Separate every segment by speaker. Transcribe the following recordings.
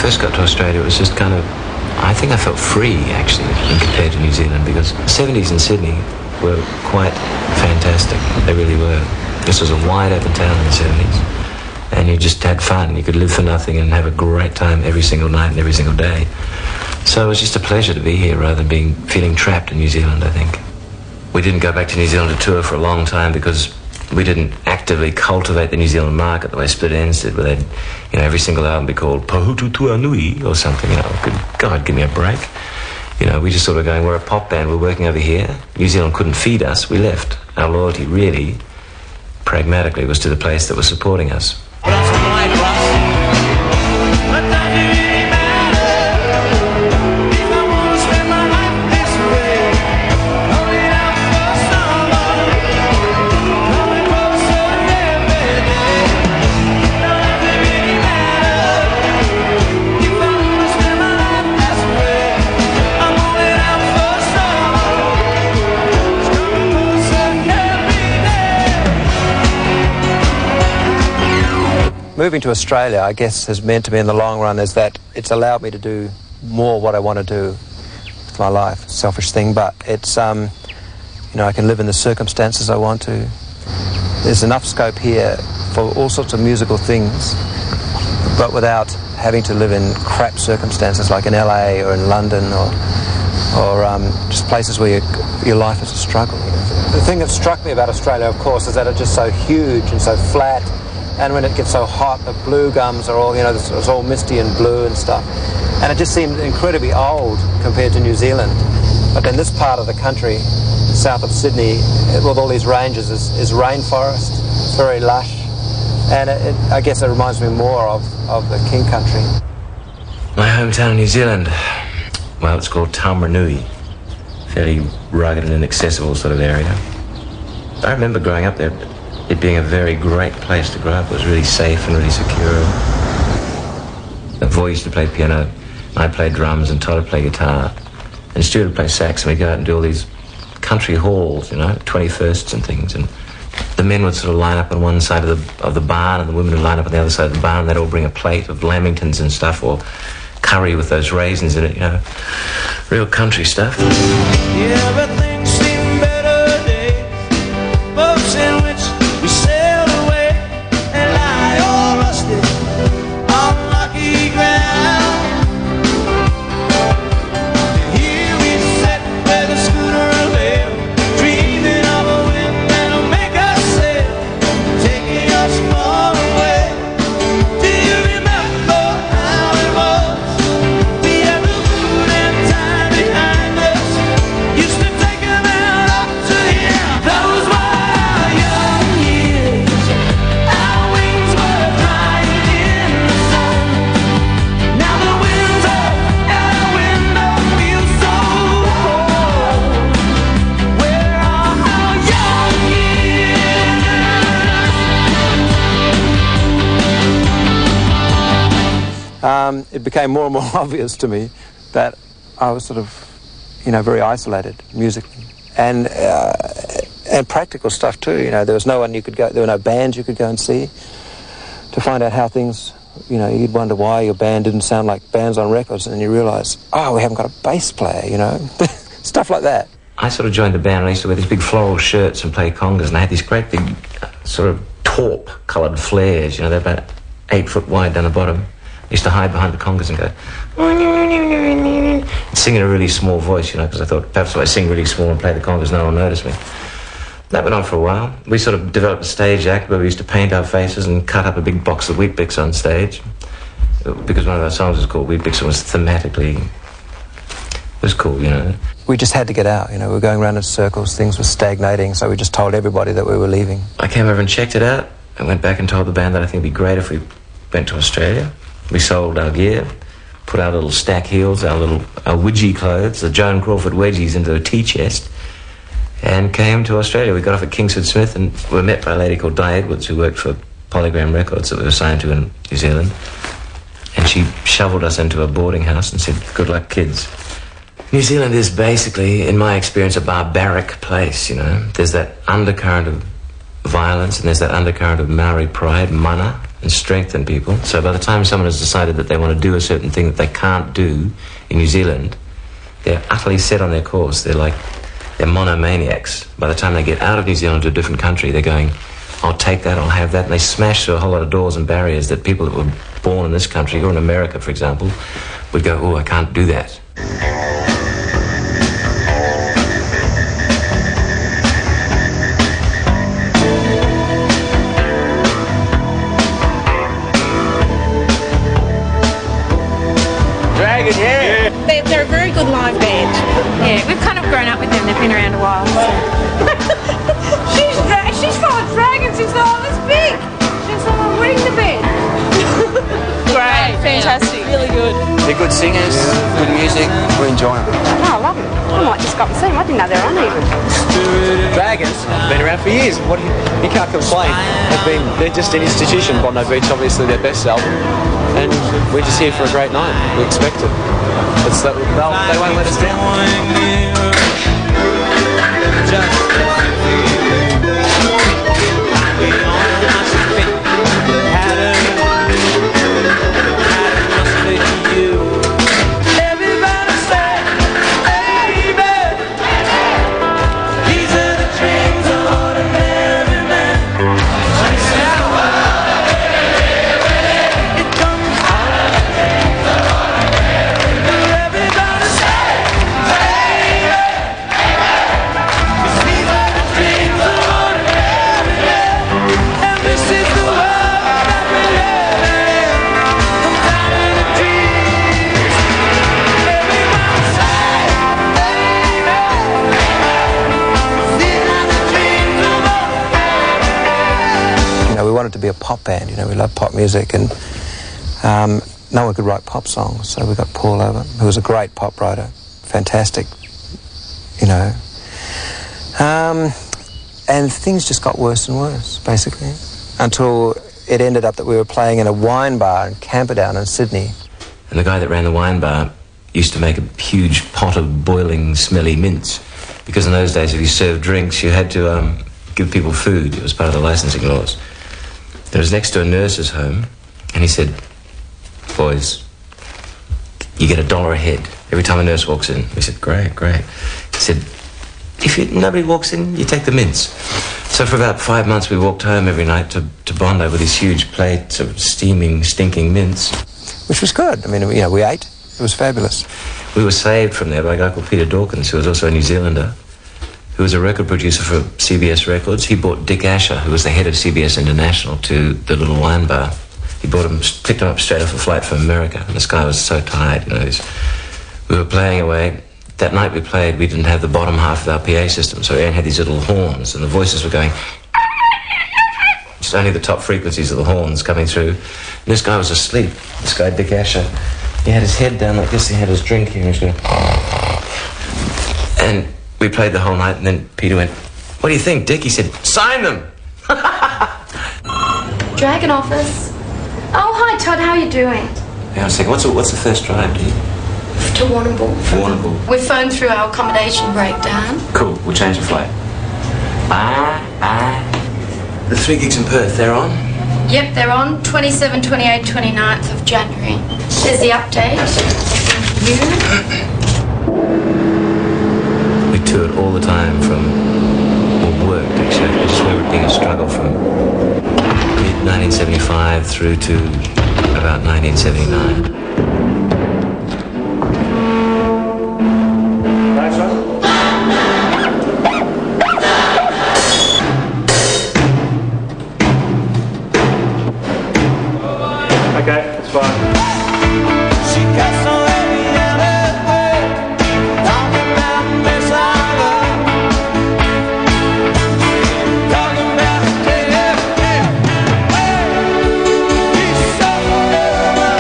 Speaker 1: first got to Australia, it was just kind of, I think I felt free, actually, when compared to New Zealand, because the 70s in Sydney were quite fantastic. They really were. This was a wide-open town in the 70s, and you just had fun. You could live for nothing and have a great time every single night and every single day. So it was just a pleasure to be here rather than feeling trapped in New Zealand, I think. We didn't go back to New Zealand to tour for a long time because we didn't actively cultivate the New Zealand market the way Split Enz did, where they'd, every single album be called Pahutu Tuanui or something, God, give me a break. We just sort of going, we're a pop band, we're working over here. New Zealand couldn't feed us, we left. Our loyalty really, pragmatically, was to the place that was supporting us.
Speaker 2: Moving to Australia, I guess, has meant to me in the long run is that it's allowed me to do more what I want to do with my life. Selfish thing, but it's, I can live in the circumstances I want to. There's enough scope here for all sorts of musical things, but without having to live in crap circumstances like in LA or in London or just places where your life is a struggle. The thing that struck me about Australia, of course, is that it's just so huge and so flat. And when it gets so hot, the blue gums are all, it's all misty and blue and stuff. And it just seemed incredibly old compared to New Zealand. But then this part of the country, south of Sydney, with all these ranges, is rainforest. It's very lush. And I guess it reminds me more of the King Country.
Speaker 1: My hometown in New Zealand, well, it's called Taumarunui. Fairly rugged and inaccessible sort of area. I remember growing up there, it being a very great place to grow up. It was really safe and really secure. The boy used to play piano, I played drums, and Todd would play guitar, and Stuart would play sax, and we'd go out and do all these country halls, 21sts and things, and the men would sort of line up on one side of the barn, and the women would line up on the other side of the barn, and they'd all bring a plate of lamingtons and stuff, or curry with those raisins in it, real country stuff.
Speaker 3: Everything seemed better days, boats in which we sailed away and lie all rusted on rocky ground. Here we sat where the schooner lay, dreaming of a wind that'll make us sail, taking us far away. Do you remember how it was? We had the moon and time behind us, used to take them out up to here. Those were our young years, our wings were drying in the sun. Now the winds are out our window, feel so cold. Where are our young years?
Speaker 2: It became more and more obvious to me that I was sort of, very isolated musically. And practical stuff too, there was no one you could go, there were no bands you could go and see to find out how things, you'd wonder why your band didn't sound like bands on records, and then you realise, we haven't got a bass player, stuff like that.
Speaker 1: I sort of joined the band, and I used to wear these big floral shirts and play congas, and I had these great big sort of taupe-coloured flares, they're about 8 foot wide down the bottom. I used to hide behind the congas and go, and sing in a really small voice, because I thought perhaps if I sing really small and play the congas, no one will notice me. That went on for a while. We sort of developed a stage act where we used to paint our faces and cut up a big box of Weet-Bix on stage, because one of our songs was called Weet-Bix and was thematically, it was cool,
Speaker 2: We just had to get out, we were going around in circles, things were stagnating, so we just told everybody that we were leaving.
Speaker 1: I came over and checked it out. I went back and told the band that I think it'd be great if we went to Australia. We sold our gear, put our little stack heels, our widgie clothes, the Joan Crawford wedgies into a tea chest, and came to Australia. We got off at Kingsford Smith and were met by a lady called Di Edwards, who worked for Polygram Records that we were signed to in New Zealand. And she shoveled us into a boarding house and said, "Good luck, kids." New Zealand is basically, in my experience, a barbaric place, There's that undercurrent of violence, and there's that undercurrent of Maori pride, mana, and strengthen people. So by the time someone has decided that they want to do a certain thing that they can't do in New Zealand, they're utterly set on their course. They're monomaniacs. By the time they get out of New Zealand to a different country, they're going, I'll take that, I'll have that, and they smash through a whole lot of doors and barriers that people that were born in this country, or in America, for example, would go, oh, I can't do that.
Speaker 3: Dragon, yeah.
Speaker 4: They're a very good live band. Yeah, we've kind of grown up with them. They've been around a while. So. she's followed Dragon since I was big. She's ring the band. Great, fantastic, really good.
Speaker 2: They're good singers, good music. We enjoy them.
Speaker 4: Oh, I love them. I might just go and see them. I didn't know they were on even.
Speaker 5: Dragons been around for years. You can't complain. They're just an institution. Bondi Beach, obviously their best album, and we're just here for a great night. We expect it. They won't let us down.
Speaker 2: We wanted to be a pop band, we love pop music, and no one could write pop songs, so we got Paul over, who was a great pop writer, fantastic, and things just got worse and worse, basically, until it ended up that we were playing in a wine bar in Camperdown in Sydney.
Speaker 1: And the guy that ran the wine bar used to make a huge pot of boiling, smelly mints, because in those days if you served drinks you had to give people food. It was part of the licensing laws. It was next to a nurse's home, and he said, boys, you get $1 a head every time a nurse walks in. We said, great. He said, if nobody walks in, you take the mints. So for about 5 months we walked home every night to Bondi with these huge plates of steaming, stinking mints.
Speaker 2: Which was good. I mean, we ate. It was fabulous.
Speaker 1: We were saved from there by a guy called Peter Dawkins, who was also a New Zealander, who was a record producer for CBS Records. He brought Dick Asher, who was the head of CBS International, to the little wine bar. He picked him up straight off a flight from America, and this guy was so tired, we were playing away. That night we played, we didn't have the bottom half of our PA system, so Ian had these little horns, and the voices were going, just only the top frequencies of the horns coming through. And this guy was asleep, this guy Dick Asher. He had his head down like this, he had his drink here, and he was going, and we played the whole night, and then Peter went, what do you think, Dick? He said, sign them!
Speaker 6: Dragon office. Oh, hi, Todd, how are you doing?
Speaker 1: Hang on a second, what's the first drive, dude?
Speaker 6: To Warrnambool.
Speaker 1: Warrnambool.
Speaker 6: We phoned through our accommodation breakdown.
Speaker 1: Cool, we'll change the flight. Bye. The 3 gigs in Perth, they're on?
Speaker 6: Yep, they're on 27, 28, 29th of January. There's the update. Thank you.
Speaker 1: We toured all the time worked actually. I just remember it being a struggle from mid-1975 through to about 1979.
Speaker 5: Okay, it's fine.
Speaker 3: She got so heavy out of way, talking about the mess I love, talking about the day after day. He's so over.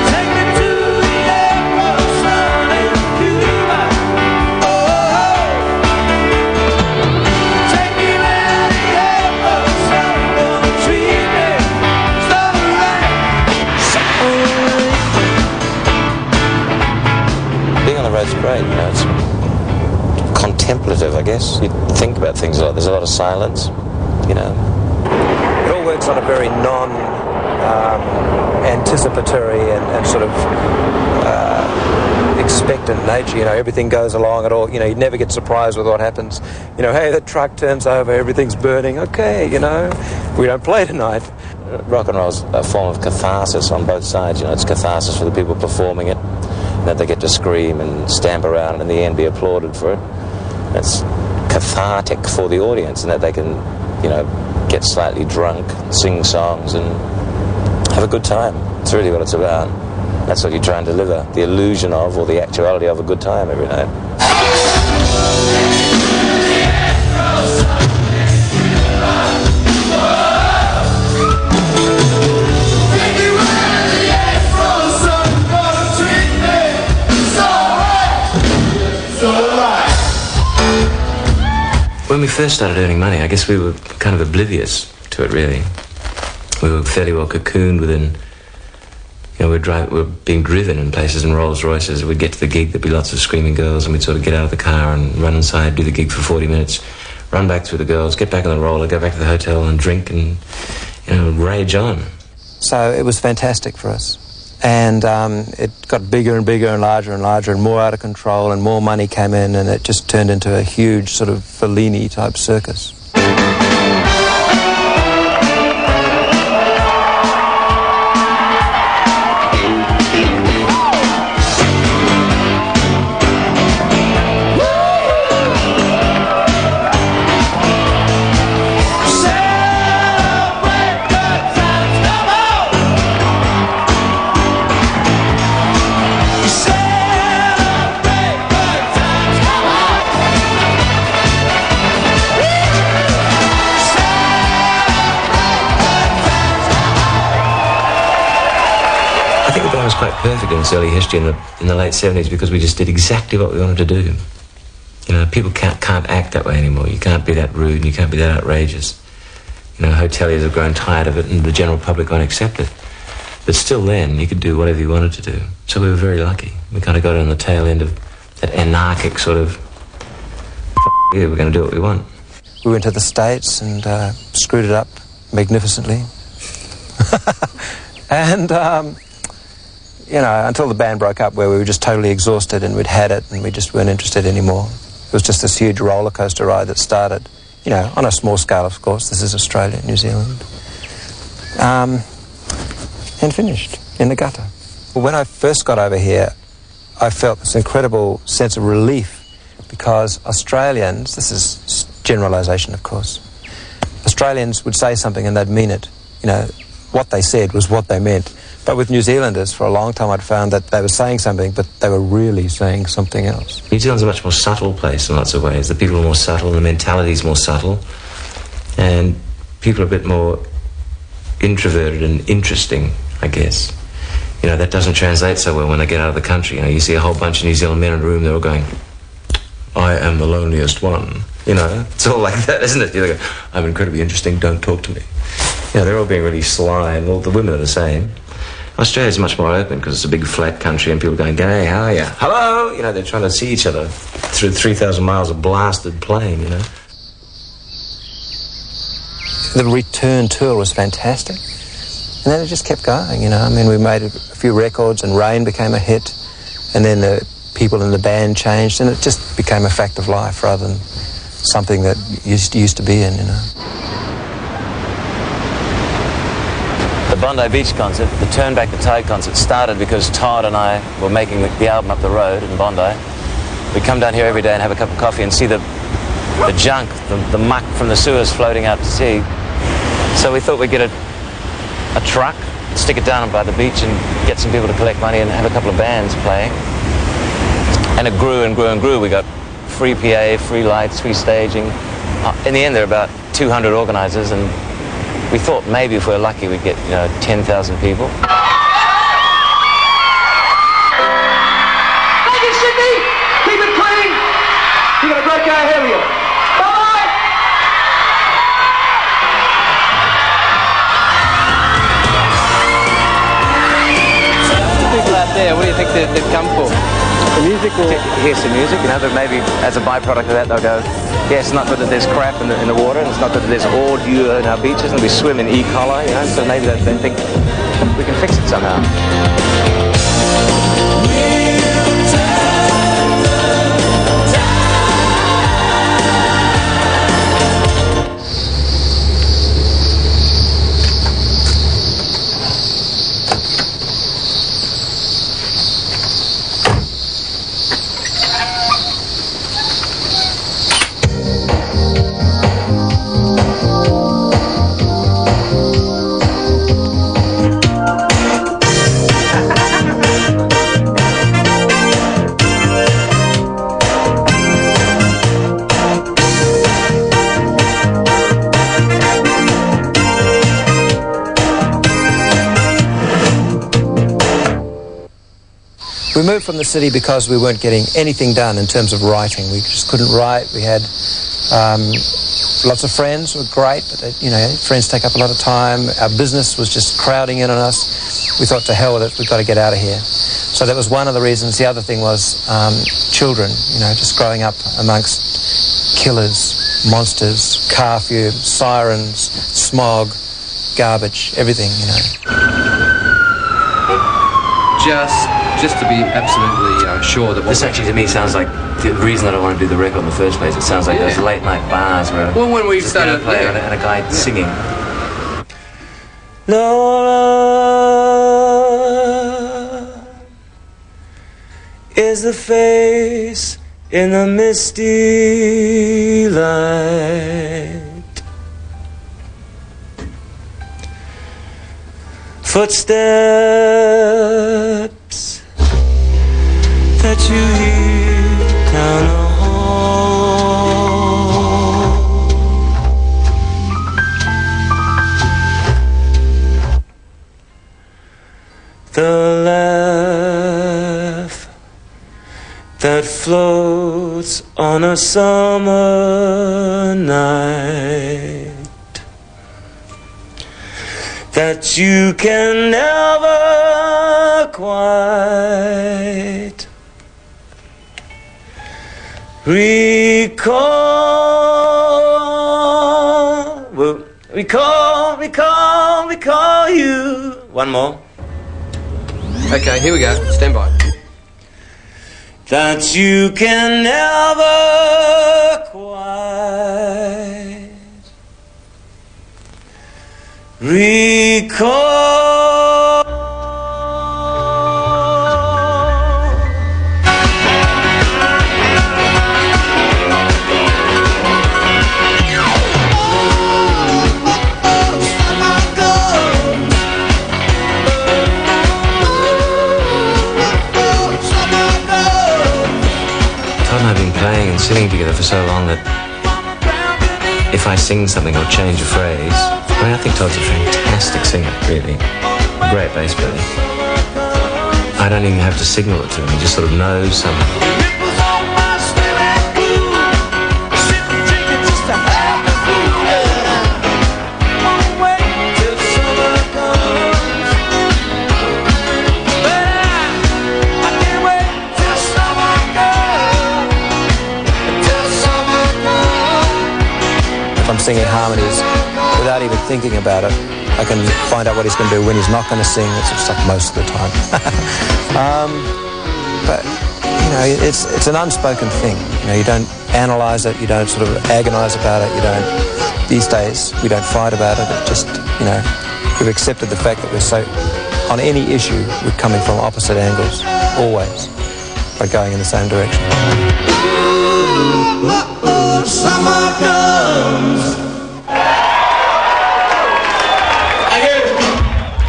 Speaker 3: Take me to the airport, sun in Cuba. Oh, take me round the airport, sun gonna treat me so right.
Speaker 1: Being on the road's great, it's contemplative, I guess. You think about things a lot. There's a lot of silence,
Speaker 2: It all works works on a very non-anticipatory and sort of expectant nature. You know, everything goes along at all. You know, you never get surprised with what happens. You know, hey, the truck turns over, everything's burning. Okay, you know, we don't play tonight.
Speaker 1: Rock and roll's a form of catharsis on both sides. You know, it's catharsis for the people performing it, that they get to scream and stamp around and in the end be applauded for it. It's cathartic for the audience, and that they can, you know, get slightly drunk, sing songs and have a good time. It's really what it's about. That's what you try and deliver, the illusion of, or the actuality of, a good time every night. When we first started earning money, I guess we were kind of oblivious to it, really. We were fairly well cocooned within, you know, we're being driven in places in Rolls Royces. We'd get to the gig, there'd be lots of screaming girls, and we'd sort of get out of the car and run inside, do the gig for 40 minutes, run back through the girls, get back on the roller, go back to the hotel and drink and, you know, rage on.
Speaker 2: So it was fantastic for us. And it got bigger and bigger and larger and more out of control, and more money came in, and it just turned into a huge sort of Fellini-type circus.
Speaker 1: Was quite perfect in its early history in the late 70s, because we just did exactly what we wanted to do. You know, people can't act that way anymore. You can't be that rude and you can't be that outrageous. You know, hoteliers have grown tired of it and the general public won't accept it. But still then, you could do whatever you wanted to do. So we were very lucky. We kind of got on the tail end of that anarchic sort of, yeah, we're going to do what we want.
Speaker 2: We went to the States and screwed it up magnificently. And you know, until the band broke up, where we were just totally exhausted and we'd had it and we just weren't interested anymore. It was just this huge roller coaster ride that started, you know, on a small scale, of course. This is Australia, New Zealand. And finished in the gutter. Well, when I first got over here, I felt this incredible sense of relief, because Australians, this is generalisation, of course, Australians would say something and they'd mean it. You know, what they said was what they meant. But with New Zealanders, for a long time, I'd found that they were saying something, but they were really saying something else.
Speaker 1: New Zealand's a much more subtle place in lots of ways. The people are more subtle, the mentality's more subtle, and people are a bit more introverted and interesting, I guess. You know, that doesn't translate so well when they get out of the country. You know, you see a whole bunch of New Zealand men in a room, they're all going, I am the loneliest one. You know, it's all like that, isn't it? You go, I'm incredibly interesting, don't talk to me. You know, they're all being really sly, and all the women are the same. Australia's much more open because it's a big flat country and people are going, hey, how are you? Hello! You know, they're trying to see each other through 3,000 miles of blasted plane, you know.
Speaker 2: The return tour was fantastic. And then it just kept going, you know. I mean, we made a few records and Rain became a hit. And then the people in the band changed, and it just became a fact of life rather than something that used to be in, you know.
Speaker 7: The Bondi Beach concert, the Turn Back the Tide concert, started because Todd and I were making the album up the road in Bondi. We'd come down here every day and have a cup of coffee and see the junk, the muck from the sewers floating out to sea. So we thought we'd get a truck, stick it down by the beach and get some people to collect money and have a couple of bands playing. And it grew and grew and grew. We got free PA, free lights, free staging. In the end, there were about 200 organisers, and we thought maybe if we're lucky we'd get, you know, 10,000 people.
Speaker 3: Thank you, Sydney! Keep it clean! You got a great guy ahead of you. Bye-bye!
Speaker 5: The people out there, what do you think they'd come for?
Speaker 8: The music.
Speaker 7: hear some music, you know, but maybe as a byproduct of that they'll go, yeah, it's not good that there's crap in the water, and it's not good that there's ordure in our beaches, and we swim in E. coli, you know, so maybe they think we can fix it somehow.
Speaker 2: We moved from the city because we weren't getting anything done in terms of writing. We just couldn't write. We had lots of friends who were great, but you know, friends take up a lot of time. Our business was just crowding in on us. We thought, to hell with it, we've got to get out of here. So that was one of the reasons. The other thing was children, you know, just growing up amongst killers, monsters, car fumes, sirens, smog, garbage, everything, you know.
Speaker 5: Just to be absolutely sure that...
Speaker 1: This actually to me sounds like the reason I don't want to do the record in the first place. It sounds like those late night bars where
Speaker 5: when we started
Speaker 1: play and a guy singing.
Speaker 3: Lola is the face in the misty light. Footsteps that you hear down the hall. The laugh that floats on a summer night that you can never quite recall. Well, recall you. One more.
Speaker 5: Okay, here we go. Stand by.
Speaker 3: That you can never quite recall.
Speaker 1: Todd and I have been playing and singing together for so long that if I sing something or change a phrase, I mean, I think Todd's a fantastic singer, really. A great bass player. I don't even have to signal it to him. He just sort of knows something.
Speaker 2: If I'm singing harmonies without even thinking about it, I can find out what he's going to do when he's not going to sing. It's just like most of the time. But you know, it's an unspoken thing. You know, you don't analyze it, you don't sort of agonize about it, you don't. These days, we don't fight about it. It just, you know, we've accepted the fact that we're so, on any issue, we're coming from opposite angles, always, but going in the same direction.
Speaker 3: Summer comes.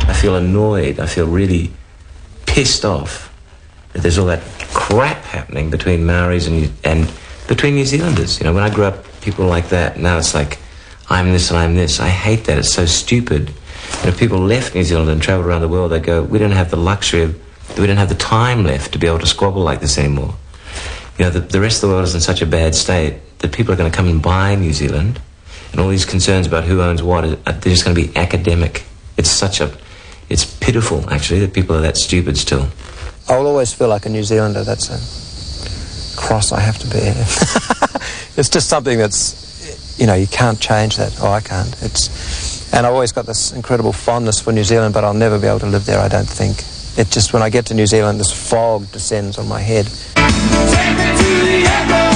Speaker 1: I feel annoyed. I feel really pissed off that there's all that crap happening between Maoris and between New Zealanders. You know, when I grew up, people like that. Now it's like, I'm this and I'm this. I hate that. It's so stupid. And if people left New Zealand and travelled around the world, they go, we don't have the luxury of, we don't have the time left to be able to squabble like this anymore. You know, the rest of the world is in such a bad state that people are going to come and buy New Zealand, and all these concerns about who owns what, they're just going to be academic. It's pitiful, actually, that people are that stupid still.
Speaker 2: I'll always feel like a New Zealander. That's cross I have to bear. It's just something that's, you can't change that. Oh, I can't. And I've always got this incredible fondness for New Zealand, but I'll never be able to live there, I don't think. It just, when I get to New Zealand, this fog descends on my head.
Speaker 3: Take me to the airport.